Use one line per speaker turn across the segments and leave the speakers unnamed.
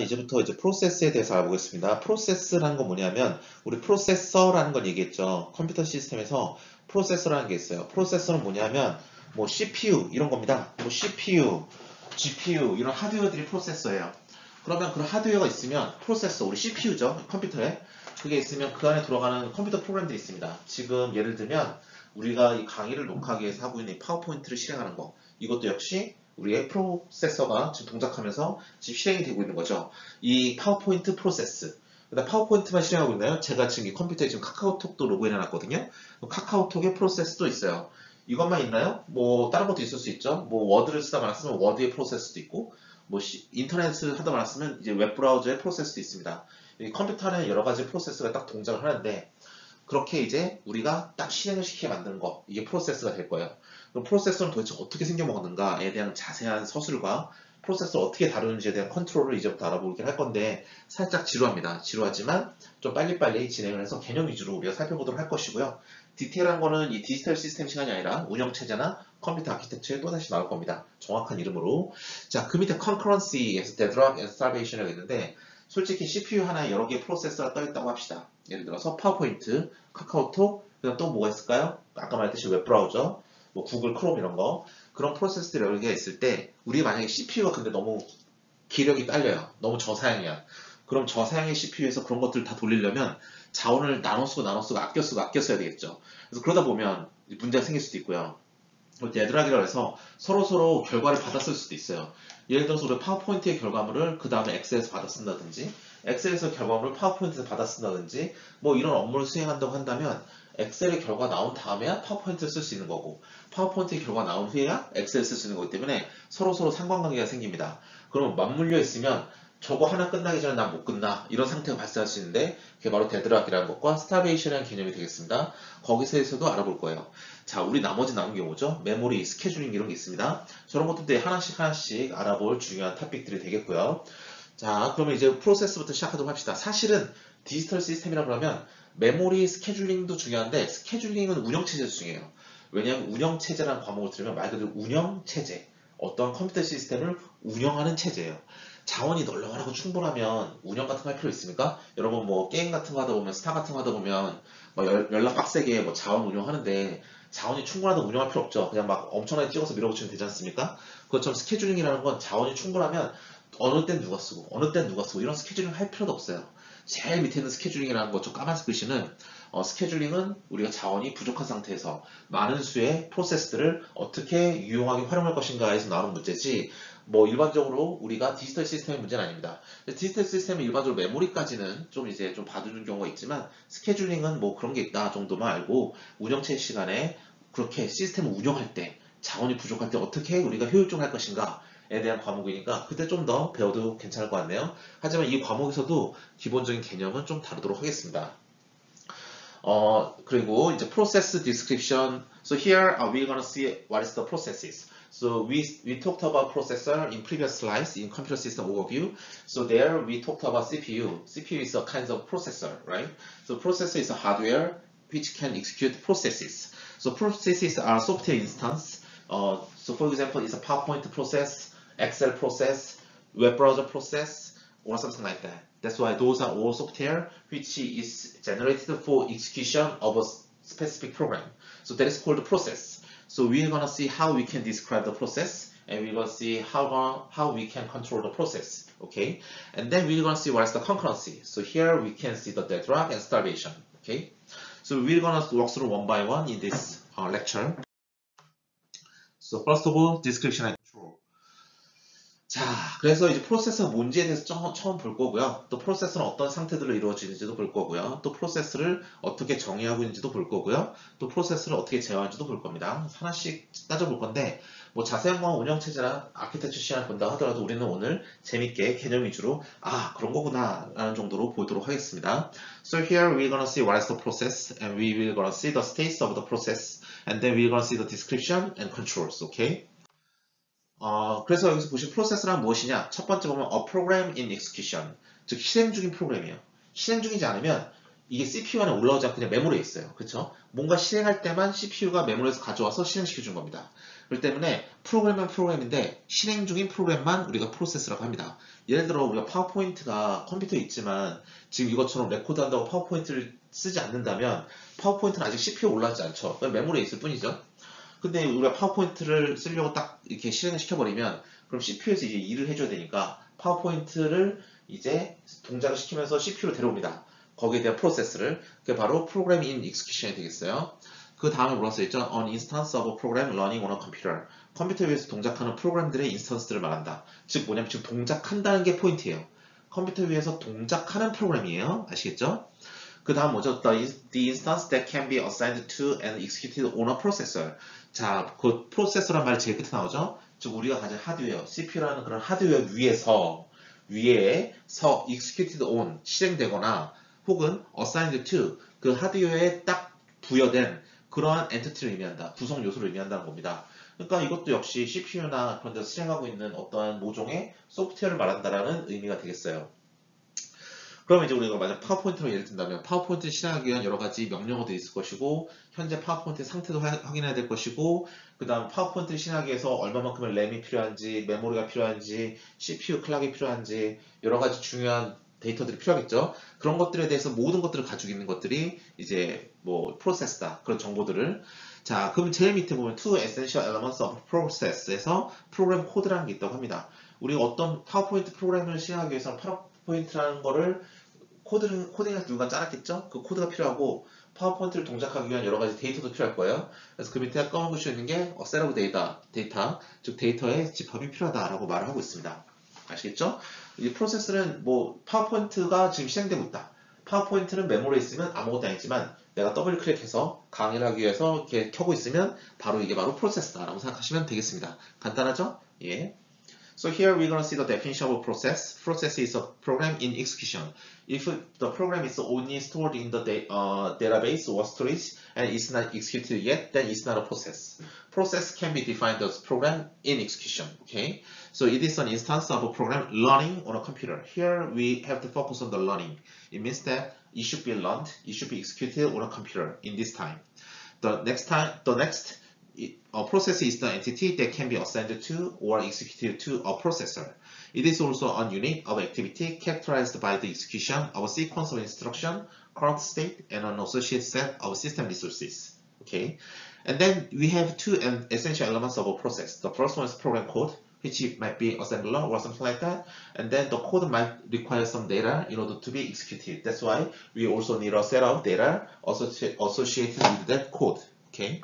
이제부터 이제 프로세스에 대해서 알아보겠습니다. 프로세스라는 건 뭐냐면, 우리 프로세서라는 걸 얘기했죠. 컴퓨터 시스템에서 프로세서라는 게 있어요. 프로세서는 뭐냐면, 뭐 CPU 이런 겁니다. 뭐 CPU, GPU 이런 하드웨어들이 프로세서예요. 그러면 그런 하드웨어가 있으면 프로세서, 우리 CPU죠. 컴퓨터에. 그게 있으면 그 안에 들어가는 컴퓨터 프로그램들이 있습니다. 지금 예를 들면 우리가 이 강의를 녹화하기 위해서 하고 있는 이 파워포인트를 실행하는 거. 이것도 역시 우리의 프로세서가 지금 동작하면서 지금 실행이 되고 있는 거죠. 이 파워포인트 프로세스. 그다음 파워포인트만 실행하고 있나요? 제가 지금 이 컴퓨터에 지금 카카오톡도 로그인 해놨거든요. 카카오톡의 프로세스도 있어요. 이것만 있나요? 뭐 다른 것도 있을 수 있죠. 뭐 워드를 쓰다 말았으면 워드의 프로세스도 있고, 뭐 인터넷을 하다 말았으면 이제 웹브라우저의 프로세스도 있습니다. 이 컴퓨터는 여러 가지 프로세스가 딱 동작을 하는데, 그렇게 이제 우리가 딱 실행을 시키게 만드는 거, 이게 프로세스가 될 거예요. 그럼 프로세서는 도대체 어떻게 생겨먹었는가에 대한 자세한 서술과 프로세서를 어떻게 다루는지에 대한 컨트롤을 이제부터 알아보기로 할 건데, 살짝 지루합니다. 지루하지만 좀 빨리빨리 진행을 해서 개념 위주로 우리가 살펴보도록 할 것이고요. 디테일한 거는 이 디지털 시스템 시간이 아니라 운영체제나 컴퓨터 아키텍처에 또다시 나올 겁니다. 정확한 이름으로. 자, 그 밑에 concurrency에서 deadlock and starvation이라고 있는데, 솔직히 CPU 하나에 여러 개의 프로세서가 떠있다고 합시다. 예를 들어서 파워포인트, 카카오톡, 그다음 또 뭐가 있을까요? 아까 말했듯이 웹브라우저, 뭐 구글 크롬 이런 거. 그런 프로세스들이 여러 개가 있을 때, 우리 만약에 CPU가 근데 너무 기력이 딸려요. 너무 저사양이야. 그럼 저사양의 CPU에서 그런 것들을 다 돌리려면 자원을 나눠 쓰고 아껴 써야 되겠죠. 그래서 그러다 보면 문제가 생길 수도 있고요. 데드락이라고 해서 서로서로 결과를 받았을 수도 있어요. 예를 들어서 우리 파워포인트의 결과물을 그 다음에 엑셀에서 받아 쓴다든지, 엑셀에서 결과물을 파워포인트에서 받아 쓴다든지, 뭐 이런 업무를 수행한다고 한다면 엑셀의 결과 나온 다음에야 파워포인트를 쓸 수 있는 거고, 파워포인트의 결과 나온 후에야 엑셀을 쓸 수 있는 거기 때문에 서로서로 상관관계가 생깁니다. 그러면 맞물려 있으면 저거 하나 끝나기 전에 난 못 끝나, 이런 상태가 발생할 수 있는데, 그게 바로 데드락이라는 것과 스타베이션이라는 개념이 되겠습니다. 거기서도 알아볼 거예요. 자, 우리 나머지 남은 게 뭐죠? 메모리, 스케줄링 이런 게 있습니다. 저런 것들도 하나씩 알아볼 중요한 토픽들이 되겠고요. 자, 그러면 이제 프로세스부터 시작하도록 합시다. 사실은 디지털 시스템이라고 하면 메모리, 스케줄링도 중요한데, 스케줄링은 운영체제도 중요해요. 왜냐하면 운영체제라는 과목을 들으면 말 그대로 운영체제, 어떤 컴퓨터 시스템을 운영하는 체제예요. 자원이 널널하고 충분하면 운영 같은 거 할 필요 있습니까? 여러분 뭐 게임 같은 거 하다 보면, 스타 같은 거 하다 보면 뭐 연락 빡세게 뭐 자원 운영하는데, 자원이 충분하다고 운영할 필요 없죠. 그냥 막 엄청나게 찍어서 밀어붙이면 되지 않습니까? 그것처럼 스케줄링이라는 건 자원이 충분하면 어느 땐 누가 쓰고 어느 땐 누가 쓰고 이런 스케줄링 할 필요도 없어요. 제일 밑에 있는 스케줄링이라는 거, 저 까만색 글씨는 스케줄링은 우리가 자원이 부족한 상태에서 많은 수의 프로세스들을 어떻게 유용하게 활용할 것인가에서 나오는 문제지, 뭐 일반적으로 우리가 디지털 시스템의 문제는 아닙니다. 디지털 시스템은 일반적으로 메모리까지는 좀 이제 좀 봐주는 경우가 있지만, 스케줄링은 뭐 그런 게 있다 정도만 알고, 운영체 시간에 그렇게 시스템을 운영할 때 자원이 부족할 때 어떻게 우리가 효율적으로 할 것인가에 대한 과목이니까 그때 좀 더 배워도 괜찮을 것 같네요. 하지만 이 과목에서도 기본적인 개념은 좀 다루도록 하겠습니다. 그리고 이제 process description. So here we're gonna see what is the processes. So we talked about processor in previous slides in computer system overview. So there we talked about CPU. CPU is a kind of processor, right? So processor is a hardware which can execute processes. So processes are software instance. So for example, it's a PowerPoint process, Excel process, web browser process, or something like that. That's why those are all software which is generated for execution of a specific program. So that is called process. So we're gonna see how we can describe the process, and we're gonna see how we can control the process. Okay, and then we're gonna see what is the concurrency. So here we can see the deadlock and starvation. Okay, so we're gonna walk through one by one in this lecture. So first of all, description and control. 자, 그래서 이제 프로세스가 뭔지에 대해서 처음 볼 거고요. 또 프로세스는 어떤 상태들로 이루어지는지도 볼 거고요. 또 프로세스를 어떻게 정의하고 있는지도 볼 거고요. 또 프로세스를 어떻게 제어하는지도 볼 겁니다. 하나씩 따져볼 건데, 뭐 자세한 건 운영체제나 아키텍처 시간을 본다 하더라도 우리는 오늘 재밌게 개념 위주로 그런 거구나 라는 정도로 보도록 하겠습니다. So here we're gonna see what is the process, and we will gonna see the states of the process, and then we're gonna see the description and controls. Okay? 그래서 여기서 보신 프로세스란 무엇이냐? 첫 번째 보면 a program in execution, 즉 실행 중인 프로그램이에요. 실행 중이지 않으면 이게 CPU 안에 올라오지 않고 그냥 메모리에 있어요. 그렇죠? 뭔가 실행할 때만 CPU가 메모리에서 가져와서 실행시켜 준 겁니다. 그렇기 때문에 프로그램은 프로그램인데 실행 중인 프로그램만 우리가 프로세스라고 합니다. 예를 들어 우리가 파워포인트가 컴퓨터에 있지만 지금 이것처럼 레코드한다고 파워포인트를 쓰지 않는다면 파워포인트는 아직 CPU에 올라가지 않죠. 그냥 메모리에 있을 뿐이죠. 근데 우리가 파워포인트를 쓰려고 딱 이렇게 실행을 시켜버리면 그럼 CPU에서 이제 일을 해줘야 되니까 파워포인트를 이제 동작을 시키면서 CPU로 데려옵니다. 거기에 대한 프로세스를. 그게 바로 프로그램 인 익스큐션이 되겠어요. 그 다음에 뭐라고 써있죠? An instance of a program running on a computer. 컴퓨터 위에서 동작하는 프로그램들의 인스턴스를 말한다. 즉 뭐냐면 지금 동작한다는 게 포인트예요. 컴퓨터 위에서 동작하는 프로그램이에요. 아시겠죠? 그 다음 뭐죠? The instance that can be assigned to and executed on a processor. 자, 그 프로세서란 말이 제일 끝에 나오죠? 즉 우리가 가진 하드웨어, CPU라는 그런 하드웨어 위에서 executed on, 실행되거나 혹은 assigned to, 그 하드웨어에 딱 부여된 그러한 엔티티를 의미한다. 구성 요소를 의미한다는 겁니다. 그러니까 이것도 역시 CPU나 그런 데서 실행하고 있는 어떠한 모종의 소프트웨어를 말한다라는 의미가 되겠어요. 그러면 이제 우리가 만약 파워포인트로 예를 든다면 파워포인트를 실행하기 위한 여러 가지 명령어들이 있을 것이고 현재 파워포인트의 상태도 확인해야 될 것이고 그 다음 파워포인트를 실행하기 위해서 얼마만큼의 램이 필요한지 메모리가 필요한지 CPU 클락이 필요한지 여러 가지 중요한 데이터들이 필요하겠죠. 그런 것들에 대해서 모든 것들을 가지고 있는 것들이 이제 뭐 프로세스다. 그런 정보들을 자 그럼 제일 밑에 보면 two essential elements of process에서 프로그램 코드라는 게 있다고 합니다. 우리가 어떤 파워포인트 프로그램을 실행하기 위해서는 파워포인트라는 거를 코딩을 누가 짜놨겠죠? 그 코드가 필요하고 파워포인트를 동작하기 위한 여러 가지 데이터도 필요할 거예요. 그래서 그 밑에 검은 글씨에 있는 게 set of data, 즉 데이터의 집합이 필요하다라고 말을 하고 있습니다. 아시겠죠? 이 프로세스는 뭐 파워포인트가 지금 실행되고 있다. 파워포인트는 메모리에 있으면 아무것도 아니지만 내가 더블 클릭해서 강의를 하기 위해서 이렇게 켜고 있으면 바로 이게 바로 프로세스다라고 생각하시면 되겠습니다. 간단하죠? 예. So here we're going to see the definition of a process. Process is a program in execution. If the program is only stored in the database or storage and is not executed yet, then it's not a process. Process can be defined as program in execution. Okay, so it is an instance of a program running on a computer. Here we have to focus on the learning. It means that it should be learned, it should be executed on a computer in this time. The next a process is the entity that can be assigned to or executed to a processor. It is also a unit of activity characterized by the execution of a sequence of instruction, current state, and an associated set of system resources. Okay, and then we have two essential elements of a process. The first one is program code, which might be assembler or something like that, and then the code might require some data in order to be executed. That's why we also need a set of data associated with that code. Okay.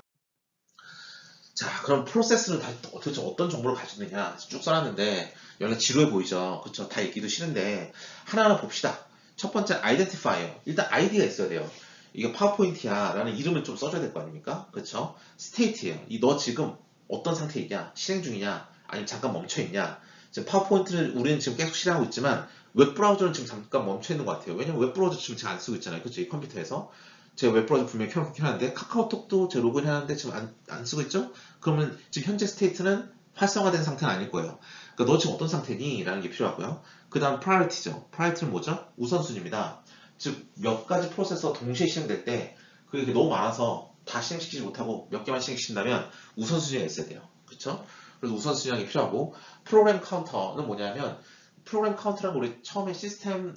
자, 그럼 프로세스는 도대체 어떤 정보를 가지고 있느냐 쭉 써놨는데 연락 지루해 보이죠. 그쵸? 다 읽기도 싫은데 하나하나 봅시다. 첫 번째 아이덴티파이어. 일단 아이디가 있어야 돼요. 이게 파워포인트야 라는 이름을 좀 써줘야 될 거 아닙니까? 그쵸? 스테이트예요. 너 지금 어떤 상태에 있냐? 실행 중이냐? 아니면 잠깐 멈춰 있냐? 지금 파워포인트를 우리는 지금 계속 실행하고 있지만 웹브라우저는 지금 잠깐 멈춰 있는 것 같아요. 왜냐면 웹브라우저 지금 제가 안 쓰고 있잖아요. 그쵸? 이 컴퓨터에서. 제가 웹브라우저 분명히 켜놓긴 하는데 카카오톡도 제가 로그인 하는데 지금 안 쓰고 있죠? 그러면 지금 현재 스테이트는 활성화된 상태는 아닐 거예요. 그러니까 너 지금 어떤 상태니? 라는 게 필요하고요. 그 다음 프라이어리티죠. 프라이어리티는 뭐죠? 우선순위입니다. 즉 몇 가지 프로세서가 동시에 실행될 때 그게 너무 많아서 다 실행시키지 못하고 몇 개만 실행시킨다면 우선순위가 있어야 돼요. 그렇죠? 그래서 우선순위가 필요하고 프로그램 카운터는 뭐냐면 프로그램 카운터라는 거 우리 처음에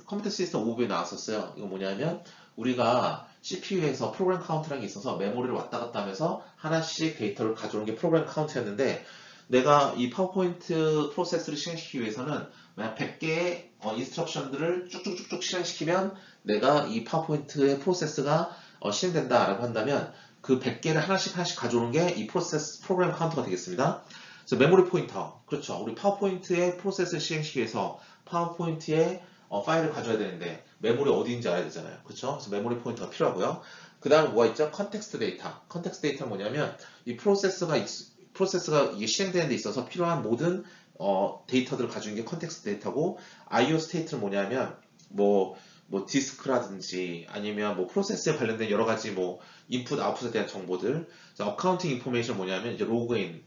컴퓨터 시스템 오버뷰에 나왔었어요. 이거 뭐냐면 우리가 CPU에서 프로그램 카운트라는 게 있어서 메모리를 왔다 갔다 하면서 하나씩 데이터를 가져오는 게 프로그램 카운트였는데 내가 이 파워포인트 프로세스를 실행시키기 위해서는 만약 100개의 인스트럭션들을 쭉쭉쭉쭉 실행시키면 내가 이 파워포인트의 프로세스가 실행된다라고 한다면 그 100개를 하나씩 가져오는 게 이 프로그램 카운터가 되겠습니다. 그래서 메모리 포인터, 그렇죠. 우리 파워포인트의 프로세스를 실행시키기 위해서 파워포인트의 파일을 가져야 되는데 메모리 어디인지 알아야 되잖아요. 그렇죠? 그래서 메모리 포인터가 필요하고요. 그 다음에 뭐가 있죠? 컨텍스트 데이터. 컨텍스트 데이터는 뭐냐면 이 프로세스가 이게 실행되는 데 있어서 필요한 모든 데이터들을 가지고 있는 게 컨텍스트 데이터고 IO 스테이트는 뭐냐면 뭐 디스크라든지 아니면 뭐 프로세스에 관련된 여러 가지 뭐 인풋 아웃풋에 대한 정보들. 어카운팅 인포메이션 뭐냐면 이제 로그인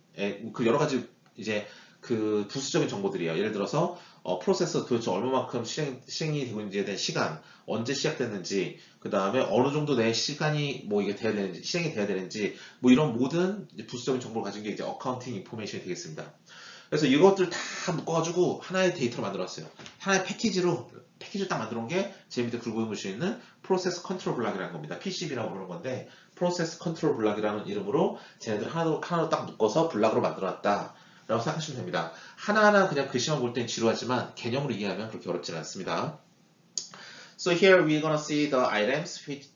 그 여러 가지 이제 그 부수적인 정보들이에요. 예를 들어서 프로세스 도대체 얼마만큼 실행이 되고 있는지에 대한 시간, 언제 시작됐는지, 그 다음에 어느 정도 내 시간이 뭐 이게 돼야 되는지, 실행이 돼야 되는지, 뭐 이런 모든 부수적인 정보를 가진 게 이제 어카운팅 인포메이션이 되겠습니다. 그래서 이것들 다 묶어가지고 하나의 데이터로 만들었어요. 하나의 패키지를 딱 만들어 놓은 게 제 밑에 굵은 글씨 있는 프로세스 컨트롤 블락이라는 겁니다. PCB라고 부르는 건데, 프로세스 컨트롤 블락이라는 이름으로 쟤네들 하나로 딱 묶어서 블락으로 만들어놨다. 라고 생각하시면 됩니다. 하나하나 그냥 글씨만 볼 땐 지루하지만 개념으로 이해하면 그렇게 어렵지는 않습니다. So here we're gonna see the items which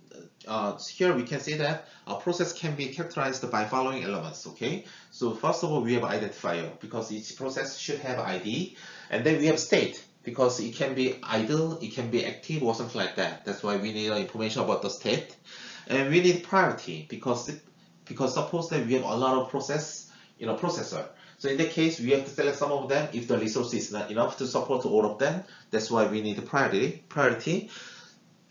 here we can see that a process can be characterized by following elements. Okay, so first of all we have identifier because each process should have ID, and then we have state because it can be idle, it can be active or something like that. That's why we need information about the state, and we need priority because suppose that we have a lot of process in a processor. So in that case, we have to select some of them if the resource is not enough to support all of them. That's why we need priority.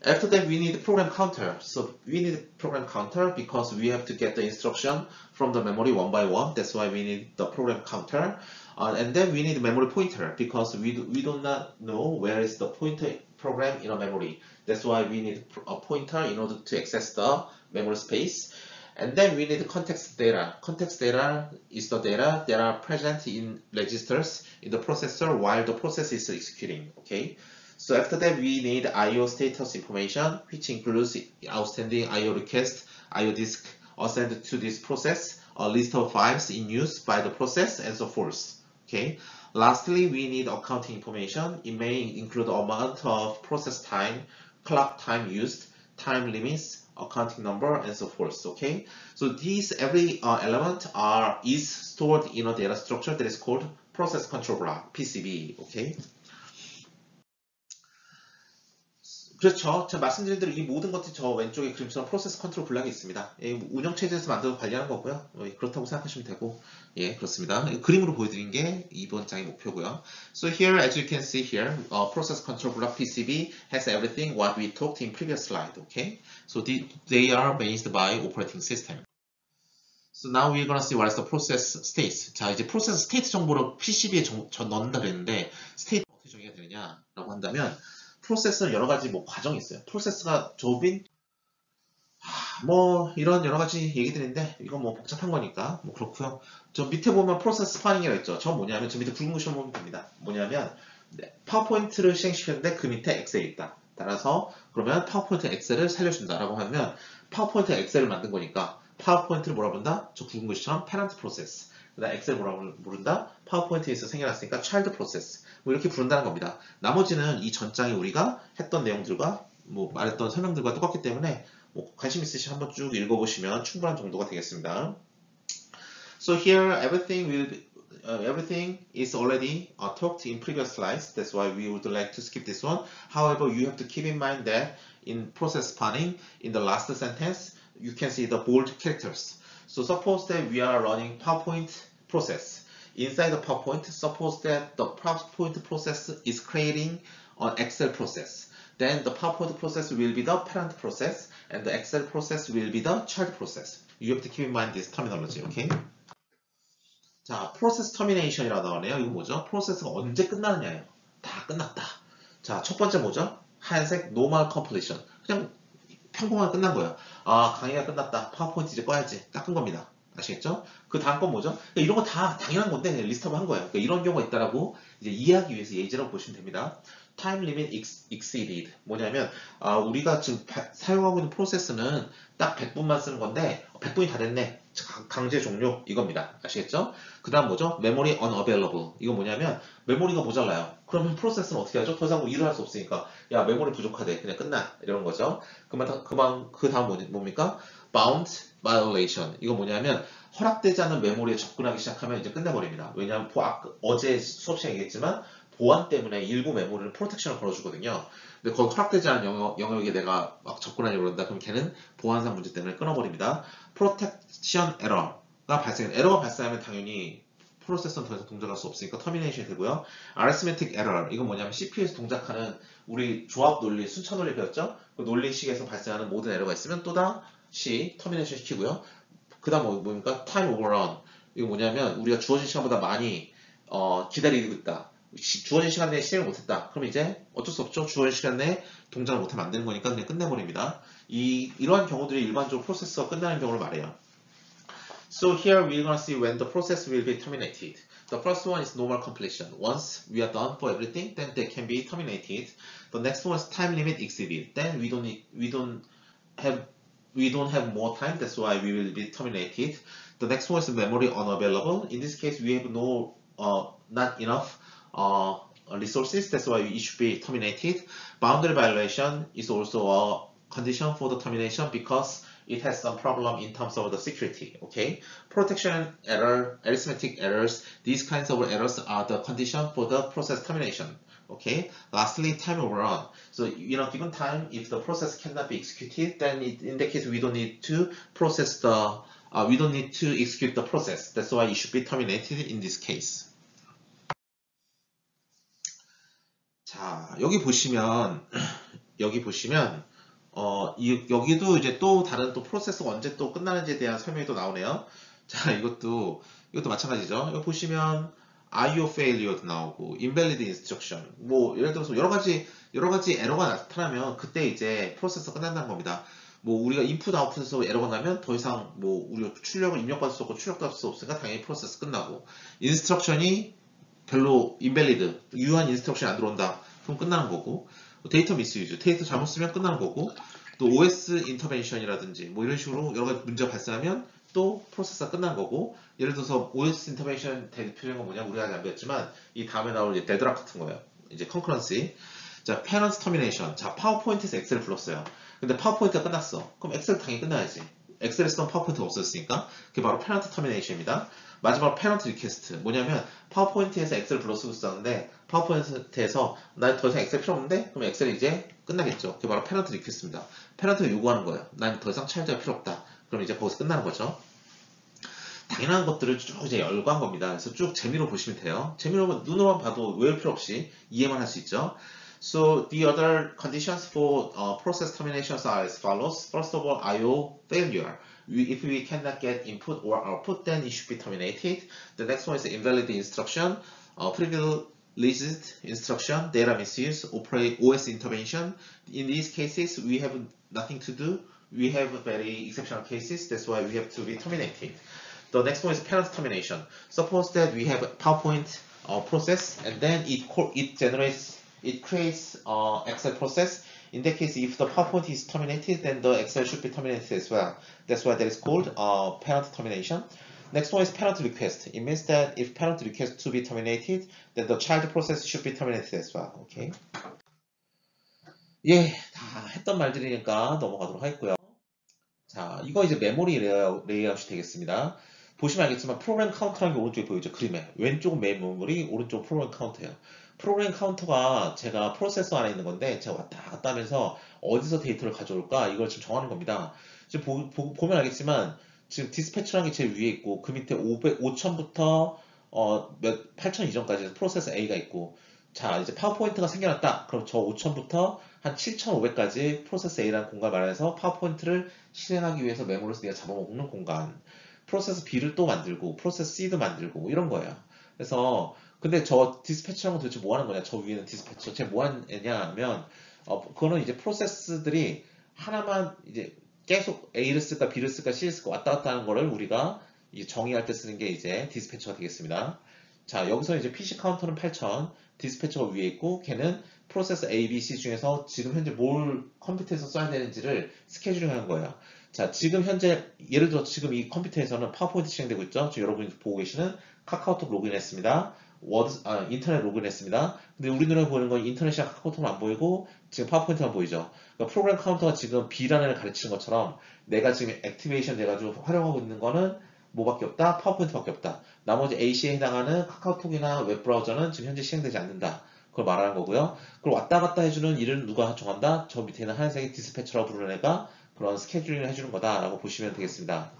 After that, we need program counter. So we need program counter because we have to get the instruction from the memory one by one. That's why we need the program counter. And then we need memory pointer because we do not know where is the pointer program in a memory. That's why we need a pointer in order to access the memory space. And then we need context data. Context data is the data that are present in registers in the processor while the process is executing. Okay. So after that, we need I/O status information, which includes outstanding I/O request, I/O disk assigned to this process, a list of files in use by the process, and so forth. Okay. Lastly, we need accounting information. It may include amount of process time, clock time used, time limits, accounting number, and so forth. Okay. So these every element is stored in a data structure that is called process control block (PCB). Okay. 그렇죠. 제가 말씀드린 대로 이 모든 것들이 저 왼쪽에 그림처럼 프로세스 컨트롤 블락이 있습니다. 예, 운영체제에서 만들어 관리하는 거고요. 그렇다고 생각하시면 되고, 예, 그렇습니다. 그림으로 보여드린 게 이번 장의 목표고요. So here, as you can see here, process control block PCB has everything what we talked in previous slide. Okay, so they are based by operating system. So now we're gonna see what is the process state. 자, 이제 process state 정보를 PCB에 넣는다 그랬는데, state 어떻게 정의가 되느냐라고 한다면. 프로세스는 여러 가지 뭐 과정이 있어요. 프로세스가 좁인 뭐 이런 여러 가지 얘기들인데 이건 뭐 복잡한 거니까 뭐 그렇고요. 저 밑에 보면 프로세스 스파닝이라고 있죠. 저 뭐냐면 저 밑에 굵은 글씨로 보면 됩니다. 뭐냐면 파워포인트를 실행시켰는데 그 밑에 엑셀이 있다. 따라서 그러면 파워포인트 엑셀을 살려준다라고 하면 파워포인트 엑셀을 만든 거니까 파워포인트를 뭐라 부른다? 저 굵은 글씨처럼 페런트 프로세스. 그다음 엑셀 뭐라고 부른다? 파워포인트에서 생겨났으니까 차일드 프로세스. 뭐 이렇게 부른다는 겁니다. 나머지는 이 전장이 우리가 했던 내용들과 뭐 말했던 설명들과 똑같기 때문에 뭐 관심 있으시면 한번 쭉 읽어보시면 충분한 정도가 되겠습니다. So here everything is already talked in previous slides. That's why we would like to skip this one. However, you have to keep in mind that in process spanning, in the last sentence, you can see the bold characters. So suppose that we are running PowerPoint process. Inside the PowerPoint, suppose that the PowerPoint process is creating an Excel process. Then the PowerPoint process will be the parent process, and the Excel process will be the child process. You have to keep in mind this terminology, okay? 자, process termination이라고 나오네요. 이거 뭐죠? 프로세스가 언제 끝나느냐예요. 다 끝났다. 자, 첫 번째 뭐죠? 하얀색 normal completion. 그냥 평범하게 끝난 거예요. 아, 강의가 끝났다. 파워포인트 이제 꺼야지. 딱 끈 겁니다. 아시겠죠? 그 다음 건 뭐죠? 그러니까 이런 거 다 당연한 건데 그냥 리스트업 한 거예요. 그러니까 이런 경우가 있다라고 이제 이해하기 위해서 예제라고 보시면 됩니다. Time limit exceeded. 뭐냐면 우리가 지금 사용하고 있는 프로세스는 딱 100분만 쓰는 건데 100분이 다 됐네. 강제 종료 이겁니다. 아시겠죠? 그 다음 뭐죠? Memory unavailable. 이거 뭐냐면 메모리가 모자라요. 그러면 프로세스는 어떻게 하죠? 더 이상 뭐 일을 할 수 없으니까 야 메모리 부족하대. 그냥 끝나. 이런 거죠. 그 다음 뭡니까? Bound violation. 이거 뭐냐면 허락되지 않은 메모리에 접근하기 시작하면 이제 끝내버립니다. 왜냐하면 어제 수업 시간에 얘기했지만 보안 때문에 일부 메모리를 프로텍션을 걸어주거든요. 근데 거기 허락되지 않은 영역에 내가 막 접근하려고 그런다. 그럼 걔는 보안상 문제 때문에 끊어버립니다. 프로텍션 에러가 발생하면 당연히 프로세서는 더 이상 동작할 수 없으니까 터미네이션이 되고요. arithmetic error. 이건 뭐냐면 CPU에서 동작하는 우리 조합 논리, 순차 논리 배웠죠? 그 논리식에서 발생하는 모든 에러가 있으면 또다시 터미네이션 시키고요. 그 다음 뭡니까? time overrun. 이거 뭐냐면 우리가 주어진 시간보다 많이 기다리고 있다. 주어진 시간 내에 실행을 못했다. 그럼 이제 어쩔 수 없죠. 주어진 시간 내에 동작을 못하면 안 되는 거니까 그냥 끝내버립니다. 이러한 경우들이 일반적으로 프로세스가 끝나는 경우를 말해요. So here we're gonna see when the process will be terminated. The first one is normal completion. Once we are done for everything, then they can be terminated. The next one is time limit exceeded. Then we don't have more time. That's why we will be terminated. The next one is memory unavailable. In this case, we have not enough resources. That's why it should be terminated. Boundary violation is also a condition for the termination because it has some problem in terms of the security. Okay, protection error, arithmetic errors, these kinds of errors are the condition for the process termination. Okay, lastly, time overrun. So in a given time, if the process cannot be executed, then in that case we don't need to execute the process. That's why it should be terminated in this case. 자, 여기 보시면 여기도 이제 또 다른 또 프로세스가 언제 또 끝나는지에 대한 설명이 또 나오네요. 자, 이것도 마찬가지죠. 여기 보시면 IO failure 나오고 invalid instruction 뭐 예를 들어서 여러 가지 에러가 나타나면 그때 이제 프로세스가 끝난다는 겁니다. 뭐 우리가 인풋 아웃풋에서 에러가 나면 더 이상 뭐 우리가 출력을 입력할 수 없고 출력도 할 수 없으니까 당연히 프로세스 끝나고 인스트럭션이 별로 invalid 유효한 인스트럭션이 안 들어온다. 그럼 끝나는 거고 데이터 미스유즈 데이터 잘못 쓰면 끝나는 거고 또 OS 인터벤션이라든지 뭐 이런 식으로 여러 가지 문제가 발생하면 또 프로세스가 끝난 거고 예를 들어서 OS 인터벤션 대표적인 건 뭐냐 우리가 아직 안 배웠지만 이 다음에 나올 데드락 같은 거예요. 이제 컨커런시. 자, 페넌트 터미네이션. 자, 파워포인트에서 엑셀을 불렀어요. 근데 파워포인트가 끝났어. 그럼 엑셀 당연히 끝나야지. 엑셀에 쓰던 파워포인트가 없었으니까 그게 바로 페넌트 터미네이션입니다. 마지막으로 페넌트 리퀘스트. 뭐냐면 파워포인트에서 엑셀을 불러 쓰고 있었는데 파워포인트에서 나 더 이상 엑셀 필요 없는데 그럼 엑셀이 이제 끝나겠죠. 그게 바로 페넌트 리퀘스트입니다. 페넌트가 요구하는 거예요. 난 더 이상 차일드가 필요 없다. 그럼 이제 거기서 끝나는 거죠. 당연한 것들을 쭉 이제 열거한 겁니다. 그래서 쭉 재미로 보시면 돼요. 재미로 눈으로만 봐도 외울 필요 없이 이해만 할 수 있죠. So the other conditions for process terminations are as follows. First of all, I/O failure. If we cannot get input or output, then it should be terminated. The next one is invalid instruction, privileged instruction, data misuse, OS intervention. In these cases, we have nothing to do. We have very exceptional cases. That's why we have to be terminated. The next one is parent termination. Suppose that we have a PowerPoint process, and then it creates Excel process. In that case, if the PowerPoint is terminated, then the Excel should be terminated as well. That's why that is called parent termination. Next one is parent request. It means that if parent request to be terminated, then the child process should be terminated as well. Okay. 예, 다 했던 말들이니까 넘어가도록 하겠고요. 자, 이거 이제 메모리 레이아웃이 되겠습니다. 보시면 알겠지만 프로그램 카운터라는 게 오른쪽에 보이죠? 그림에. 왼쪽은 메모리, 오른쪽은 프로그램 카운터예요. 프로그램 카운터가 제가 프로세서 안에 있는 건데 제가 왔다 갔다 하면서 어디서 데이터를 가져올까 이걸 지금 정하는 겁니다. 지금 보면 알겠지만 지금 디스패처라는 게 제일 위에 있고 그 밑에 5,000부터 8,000 이전까지 프로세서 A가 있고 자 이제 파워포인트가 생겨났다. 그럼 저 5,000부터 한 7,500까지 프로세서 A라는 공간 마련해서 파워포인트를 실행하기 위해서 메모리에서 내가 잡아먹는 공간 프로세서 B를 또 만들고 프로세서 C도 만들고 이런 거예요. 그래서 근데 저 디스패처라는 건 도대체 뭐 하는 거냐? 저 위에는 디스패처. 쟤 뭐 하냐 하면 그거는 이제 프로세스들이 하나만 이제 계속 A를 쓸까 B를 쓸까 C를 쓸까 왔다 갔다 하는 거를 우리가 이제 정의할 때 쓰는 게 이제 디스패처가 되겠습니다. 자, 여기서 이제 PC 카운터는 8,000, 디스패처가 위에 있고 걔는 프로세서 A, B, C 중에서 지금 현재 뭘 컴퓨터에서 써야 되는지를 스케줄링 하는 거예요. 자, 지금 현재 예를 들어 지금 이 컴퓨터에서는 파워포인트 실행되고 있죠. 지금 여러분이 보고 계시는 카카오톡 로그인했습니다. 인터넷 로그인했습니다. 근데 우리 눈에 보이는 건 인터넷이랑 카카오톡은 안 보이고 지금 파워포인트만 보이죠. 그러니까 프로그램 카운터가 지금 B라는 애를 가르치는 것처럼 내가 지금 액티베이션 돼가지고 활용하고 있는 거는 뭐밖에 없다? 파워포인트밖에 없다. 나머지 AC에 해당하는 카카오톡이나 웹브라우저는 지금 현재 실행되지 않는다. 그걸 말하는 거고요. 그걸 왔다 갔다 해주는 일을 누가 정한다? 저 밑에 있는 하얀색의 디스패처라고 부르는 애가 그런 스케줄링을 해주는 거다라고 보시면 되겠습니다.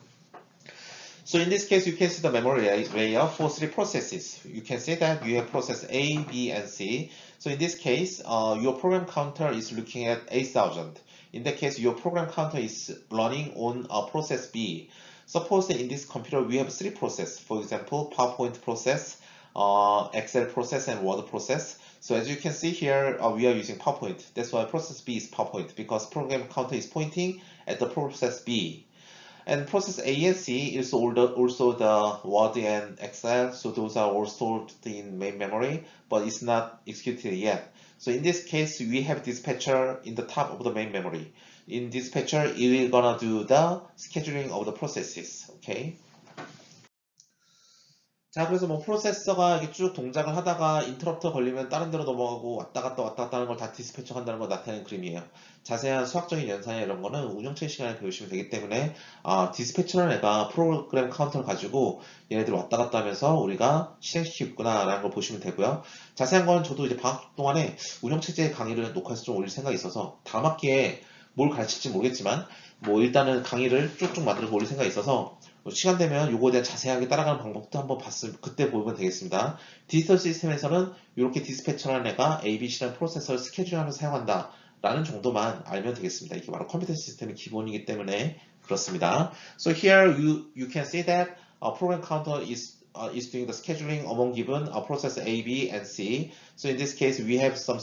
So in this case, you can see the memory layout for three processes. You can see that you have process A, B, and C. So in this case, your program counter is looking at 8,000. In that case, your program counter is running on process B. Suppose that in this computer we have three processes. For example, PowerPoint process, Excel process and Word process. So as you can see here, we are using PowerPoint. That's why process B is PowerPoint, because program counter is pointing at the process B. And process A and C is also the Word and Excel, so those are all stored in main memory, but it's not executed yet. So in this case, we have dispatcher in the top of the main memory. In dispatcher, it will gonna do the scheduling of the processes. Okay. 자, 그래서 뭐 프로세서가 이렇게 쭉 동작을 하다가 인터럽터 걸리면 다른 데로 넘어가고 왔다 갔다 하는 걸 다 디스패처 한다는 걸 나타내는 그림이에요. 자세한 수학적인 연산이나 이런 거는 운영체 시간에 배우시면 되기 때문에 디스패처라는 애가 프로그램 카운터를 가지고 얘네들 왔다 갔다 하면서 우리가 실행시키겠구나 라는 걸 보시면 되고요. 자세한 건 저도 이제 방학 동안에 운영체제 강의를 녹화해서 좀 올릴 생각이 있어서 다음 학기에 뭘 가르칠지 모르겠지만 뭐 일단은 강의를 쭉쭉 만들어서 올릴 생각이 있어서 시간 되면 요거에 대한 자세하게 따라가는 방법도 한번 그때 보면 되겠습니다. 디지털 시스템에서는 이렇게 디스패처라는 애가 ABC라는 프로세서를 스케줄하면서 사용한다 라는 정도만 알면 되겠습니다. 이게 바로 컴퓨터 시스템의 기본이기 때문에 그렇습니다. So here you can see that program counter is doing the scheduling among given process A, B, and C. So in this case, we have some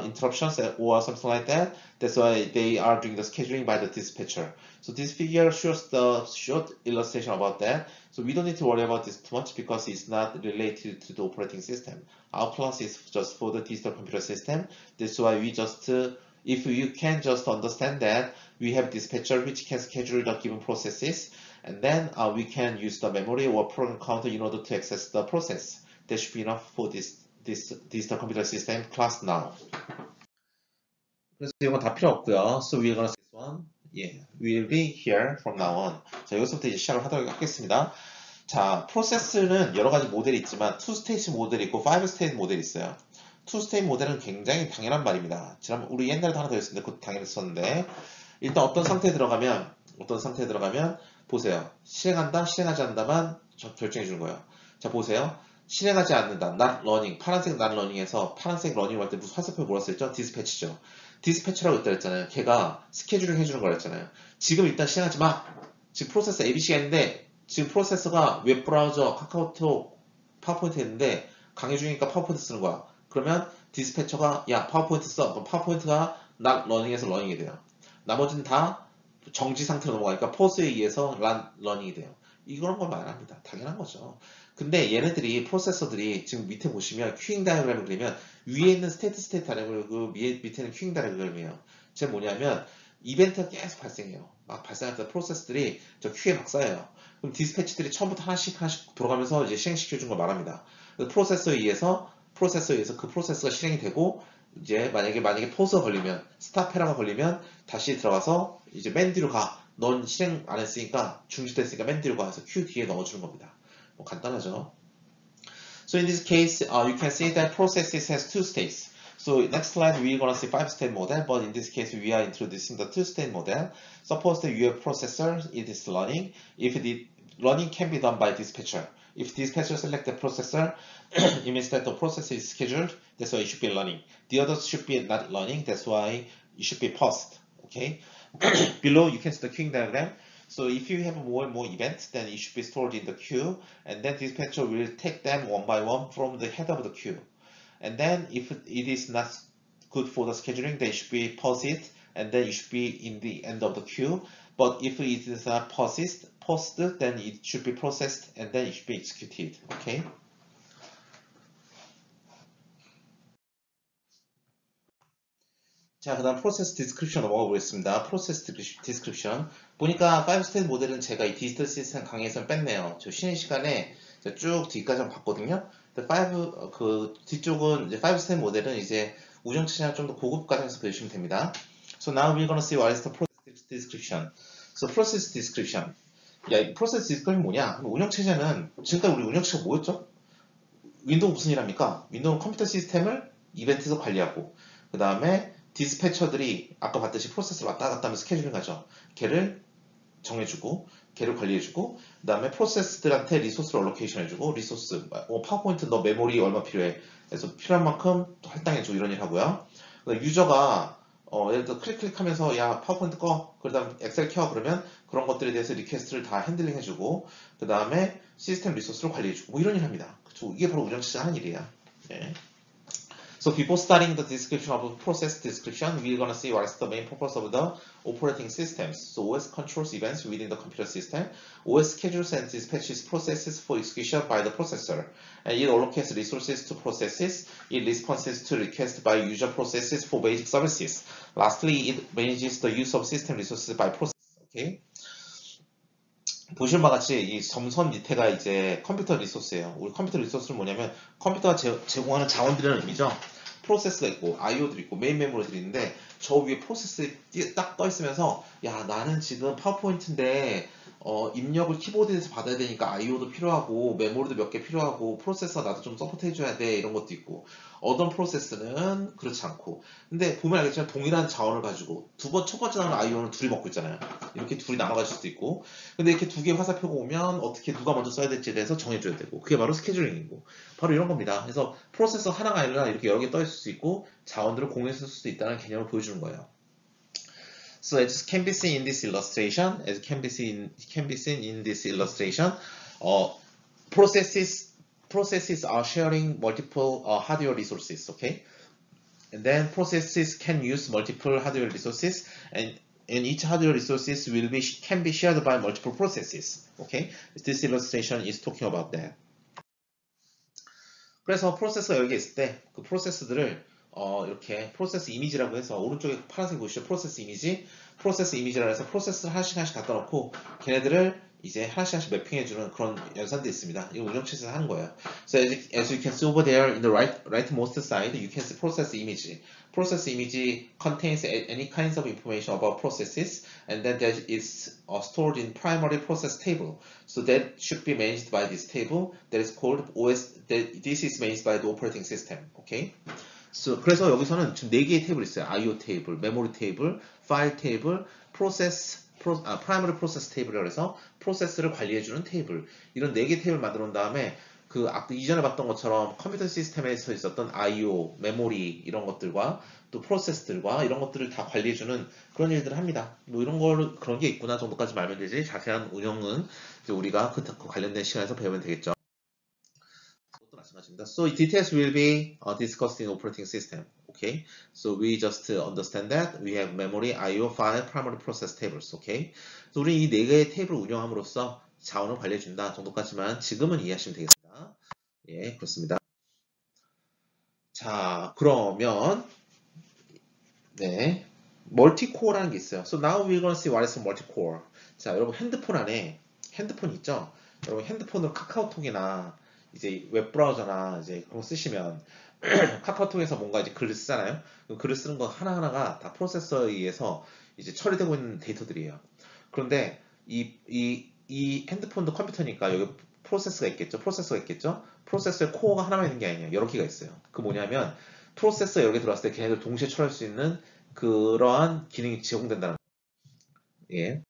interruptions or something like that. That's why they are doing the scheduling by the dispatcher. So this figure shows the short illustration about that. So we don't need to worry about this too much because it's not related to the operating system. Our class is just for the digital computer system. That's why we just if you can just understand that we have dispatcher which can schedule the given processes, and then we can use the memory or program counter in order to access the process. That should be enough for this digital computer system class now. 그래서 이건 다 필요 없고요. So we're gonna see this one. Yeah, we'll be here from now on. 자, 여기서부터 이제 시작을 하도록 하겠습니다. 자, 프로세스는 여러 가지 모델이 있지만 2스테이지 모델이 있고 5스테이지 모델이 있어요. 2스테이지 모델은 굉장히 당연한 말입니다. 지난번 우리 옛날에도 하나 더 했었는데 그것도 당연했었는데 일단 어떤 상태에 들어가면 보세요. 실행한다, 실행하지 않는다만 결정해 주는 거예요. 자, 보세요. 실행하지 않는다, not running, 파란색 not running에서 파란색 running 할 때 무슨 화살표 뭐라 썼죠? 디스패치죠. 디스패치라고 했다 그랬잖아요. 걔가 스케줄링 해주는 거랬잖아요. 지금 일단 실행하지 마. 지금 프로세서 ABC가 있는데 지금 프로세서가 웹브라우저, 카카오톡, 파워포인트 했는데 강의 중이니까 파워포인트 쓰는 거야. 그러면 디스패처가 야 파워포인트 써. 그럼 파워포인트가 not running에서 running이 돼요. 나머지는 다 정지 상태로 넘어가니까 포스에 의해서 러닝이 돼요. 이런 걸 말합니다. 당연한 거죠. 근데 얘네들이 프로세서들이 지금 밑에 보시면 큐잉 다이어그램을 그리면 위에 있는 스테이트 다이어그램 그 밑에는 큐잉 다이어그램이에요. 제 뭐냐면 이벤트가 계속 발생해요. 막 발생할 때 프로세스들이 저 큐에 막 쌓여요. 그럼 디스패치들이 처음부터 하나씩 돌아가면서 이제 실행시켜 준 걸 말합니다. 프로세서에 의해서 그 프로세스가 실행이 되고 이제 만약에 포스가 걸리면 스탑해라가 걸리면 다시 들어가서 이제 맨 뒤로 가. 넌 실행 안 했으니까 중지됐으니까 맨 뒤로 가서 q 뒤에 넣어주는 겁니다. 뭐 간단하죠. So in this case, you can see that processes has two states. So next slide we're gonna see 5-state model, but in this case we are introducing the 2-state model. Suppose that you have processor, it is running. If the running can be done by dispatcher. If dispatcher select the processor, it means that the process is scheduled. That's why it should be running. The others should be not running. That's why it should be paused. Okay. Below you can see the queuing diagram. So if you have more and more events, then it should be stored in the queue, and then dispatcher will take them one by one from the head of the queue. And then if it is not good for the scheduling, they should be paused, and then it should be in the end of the queue. But if it is not paused, then it should be processed, and then it should be executed. Okay. 자, 그 다음 프로세스 디스크립션 넘어가 보겠습니다. 프로세스 디스크립션. 보니까 5스테이지 모델은 제가 이 디지털 시스템 강의에서 뺐네요. 저 쉬는 시간에 쭉 뒤까지 한번 봤거든요. 뒤쪽은 이제 5스테이지 모델은 이제 우정체제나 좀 더 고급 과정에서 배우시면 됩니다. So now we're gonna see what is the process description. So process description. 야, 이 프로세스 디스크립션 뭐냐? 운영체제는 지금까지 우리 운영체제가 뭐였죠? 윈도우 무슨 일 합니까? 윈도우 컴퓨터 시스템을 이벤트에서 관리하고 그 다음에 디스패처들이 아까 봤듯이 프로세스를 왔다 갔다 하면서 스케줄링 하죠. 걔를 정해주고 걔를 관리해주고 그 다음에 프로세스들한테 리소스를 얼로케이션 해주고 리소스 파워포인트 너 메모리 얼마 필요해 그래서 필요한 만큼 할당해주고 이런 일 하고요. 유저가 예를 들어 클릭하면서 야 파워포인트 꺼 그 다음 엑셀 켜 그러면 그런 것들에 대해서 리퀘스트를 다 핸들링 해주고 그 다음에 시스템 리소스를 관리해주고 뭐 이런 일 합니다. 이게 바로 운영체제가 하는 일이야. 예. So before starting the description of the process description, we're gonna see what is the main purpose of the operating systems. So OS controls events within the computer system. OS schedules and dispatches processes for execution by the processor. And it allocates resources to processes. It responds to requests by user processes for basic services. Lastly, it manages the use of system resources by process. Okay? 보시는 바와 같이 이 점선 밑에가 이제 컴퓨터 리소스예요. 우리 컴퓨터 리소스는 뭐냐면 컴퓨터가 제공하는 자원들이라는 의미죠. 프로세스가 있고 IO들이 있고 메인 메모리들이 있는데 저 위에 프로세스 딱 떠 있으면서 야 나는 지금 파워포인트인데 입력을 키보드에서 받아야 되니까 IO도 필요하고 메모리도 몇 개 필요하고 프로세서 나도 좀 서포트 해줘야 돼 이런 것도 있고 어떤 프로세스는 그렇지 않고 근데 보면 알겠지만 동일한 자원을 가지고 첫 번째 나오는 IO는 둘이 먹고 있잖아요. 이렇게 둘이 나눠가질 수도 있고 근데 이렇게 두 개의 화살표가 오면 어떻게 누가 먼저 써야 될지에 대해서 정해줘야 되고 그게 바로 스케줄링이고 바로 이런 겁니다. 그래서 프로세서 하나가 아니라 이렇게 여러 개 떠 있을 수 있고 자원들을 공유해 쓸 수도 있다는 개념을 보여주는 거예요. So as can be seen in this illustration, processes are sharing multiple hardware resources, okay? And then processes can use multiple hardware resources, and each hardware resources can be shared by multiple processes, okay? This illustration is talking about that. 그래서 프로세서가 여기 있을 때 그 프로세스들을 이렇게 프로세스 이미지라고 해서 오른쪽에 파란색 보시죠. 프로세스 이미지라고 해서 프로세스를 하나씩 갖다 놓고 걔네들을 이제 하나씩 매핑해주는 그런 연산도 있습니다. 이거 운영체제에서 하는 거예요. So as you can see over there in the rightmost side, you can see process image. Process image contains any kinds of information about processes, and then that is stored in primary process table. So that should be managed by this table. That is called OS. This is managed by the operating system. Okay. So, 그래서 여기서는 지금 4개의 테이블이 있어요. IO 테이블, 메모리 테이블, 파일 테이블, primary process 테이블이라고 해서 프로세스를 관리해주는 테이블. 이런 4개 테이블 만들어 놓은 다음에 그 이전에 봤던 것처럼 컴퓨터 시스템에서 있었던 IO, 메모리 이런 것들과 또 프로세스들과 이런 것들을 다 관리해주는 그런 일들을 합니다. 뭐 이런 그런 게 있구나 정도까지 말면 되지 자세한 운영은 이제 우리가 그 관련된 시간에서 배우면 되겠죠. So details will be discussed in operating system. Okay, so we just understand that we have memory, I/O, file, primary process tables. Okay, so 우리 이 4개의 테이블을 운영함으로써 자원을 관리해준다 정도까지만 지금은 이해하시면 되겠습니다. 예, 그렇습니다. 자, 그러면 네, 멀티코어라는 게 있어요. So now we're gonna see what is multi-core. 자, 여러분 핸드폰 안에 핸드폰 있죠? 여러분 핸드폰으로 카카오톡이나 이제 웹브라우저나 이제 그런 거 쓰시면 카카오톡에서 뭔가 이제 글을 쓰잖아요. 글을 쓰는 거 하나하나가 다 프로세서에 의해서 이제 처리되고 있는 데이터들이에요. 그런데 이 핸드폰도 컴퓨터니까 여기 프로세서가 있겠죠. 프로세서의 코어가 하나만 있는 게 아니에요. 여러 개가 있어요. 그 뭐냐면 프로세서 여러 개 들어왔을 때 걔네들 동시에 처리할 수 있는 그러한 기능이 제공된다는 거예요. 예.